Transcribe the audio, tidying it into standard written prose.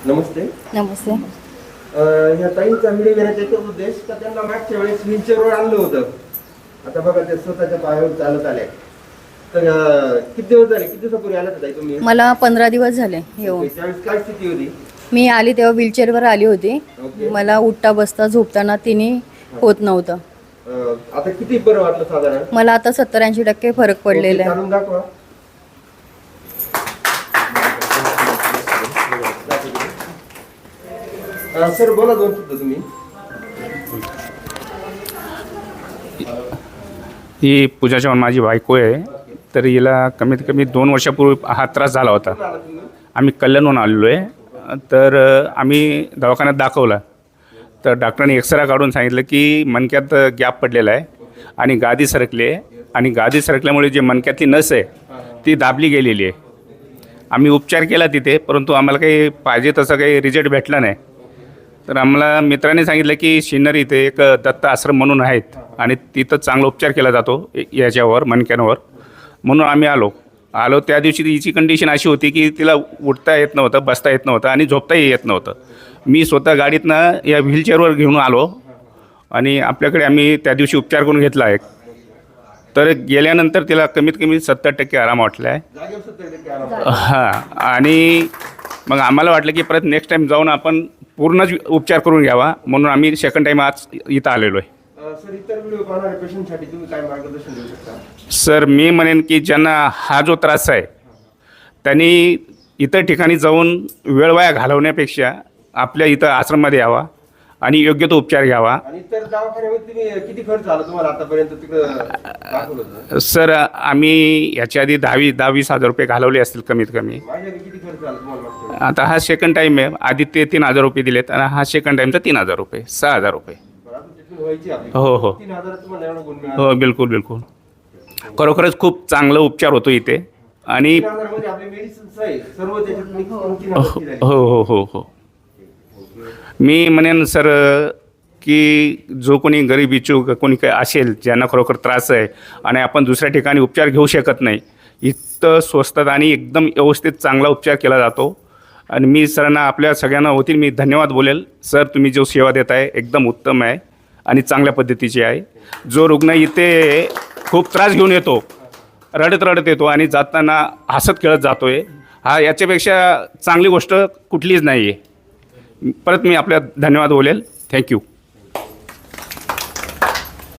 नमस्ते. नमस्ते. ह्या ताईंचा व्हिडिओ घेण्याचा एक उद्देश का त्यांना मागच्या वेळेस व्हीलचेअरवर आणलं होतं. आता बघा ते स्वतःच्या पायावर चालत आले. तर किती दिवस झाले, किती दिवसापूर्वी आला ताई तुम्ही? मला 15 दिवस झाले येऊन. त्यावेळेस काय स्थिती होती? मी आली तेव्हा व्हीलचेअरवर आली होती. मला उठता बसता झोपताना तिने होत नव्हतं. आता किती बरं वाटलं साधारण? मला आता 70-80% फरक पडलेला आहे. चालून दाखवा. सर बोला, दोन शब्द तुम्ही. ही पूजा चव्हाण माझी बायको आहे. तर हिला कमीत कमी 2 वर्षापूर्वी हा त्रास झाला होता. आम्ही कल्याणहून आलेलो आहे. तर आम्ही दवाखान्यात दाखवला. तर डॉक्टरांनी एक्सरा काढून सांगितलं की मणक्यात गॅप पडलेला आहे आणि गादी सरकली आहे. आणि गादी सरकल्यामुळे जे मणक्यातली नस आहे ती दाबली गेलेली आहे. आम्ही उपचार केला तिथे, परंतु आम्हाला काही पाहिजे तसं काही रिझल्ट भेटला नाही. तर आम्हाला मित्रांनी सांगितलं की शिन्नर इथे एक दत्त आश्रम म्हणून आहेत आणि तिथं चांगला उपचार केला जातो याच्यावर, मणक्यांवर. म्हणून आम्ही आलो त्या दिवशी हिची कंडिशन अशी होती की तिला उठता येत नव्हतं, बसता येत नव्हतं आणि झोपताही येत नव्हतं. मी स्वतः गाडीतनं या व्हीलचेअरवर घेऊन आलो आणि आपल्याकडे आम्ही त्या दिवशी उपचार करून घेतला आहे. तर गेल्यानंतर तिला कमीत कमी 70% आराम वाटला आहे. हां. आणि मग आम्हाला वाटलं की परत नेक्स्ट टाईम जाऊन आपण पूर्णच उपचार करून घ्यावा, म्हणून आम्ही सेकंड टाईम आज इथं आलेलो आहे. सर, इतर व्हिडिओ पाहणाऱ्या पेशंटसाठी तुम्ही काय मार्गदर्शन देऊ शकता? सर, मी म्हणेन की ज्यांना हा जो त्रास आहे त्यांनी इतर ठिकाणी जाऊन वेळ वाया घालवण्यापेक्षा आपल्या इथं आश्रममध्ये यावा आणि योग्य तो उपचार घ्यावा. आणि तर दवाखान्यामध्ये तुम्ही किती खर्च आला तुम्हाला आतापर्यंत तिकडं दाखवलं होतं? सर, आम्ही याच्या आधी 10-20 हजार रुपये घालवले असतील कमीत कमी. माझ्या किती खर्च आला तुम्हाला मागच्या वेळेस? आता हा सेकंड टाईम आहे. आधी ते 3,000 रुपये दिलेत आणि हा सेकंड टाईमचा 3,000 रुपये, 6,000 रुपये. बरं, अजून तिथून व्हायची आपली. हो हो 3,000 तुम्हाला एवढं गुण मिळालं. हो, बिलकुल बिलकुल. खरोखरच खूप चांगला उपचार होतो इथे. आणि 3,000 मध्ये आपले मेडिसिन्स आहे सर्व त्याच्यात मिक्स करून हो 3,000 ची झाली. हो हो हो मी म्हणेन सर की जो कोणी गरीब इच्छुक कोणी काही असेल ज्यांना खरोखर त्रास आहे आणि आपण दुसऱ्या ठिकाणी उपचार घेऊ शकत नाही, इथं स्वस्तात आणि एकदम व्यवस्थित चांगला उपचार केला जातो. आणि मी सरांना, आपल्या सगळ्यांना होतील मी धन्यवाद बोलेल. सर, तुम्ही जो सेवा देत आहे एकदम उत्तम आहे आणि चांगल्या पद्धतीची आहे. जो रुग्ण इथे खूप त्रास घेऊन येतो, रडत येतो आणि जाताना हसत खेळत जातो आहे, हा याच्यापेक्षा चांगली गोष्ट कुठलीच नाही आहे. परत मी आपल्या धन्यवाद बोलेल. थँक्यू.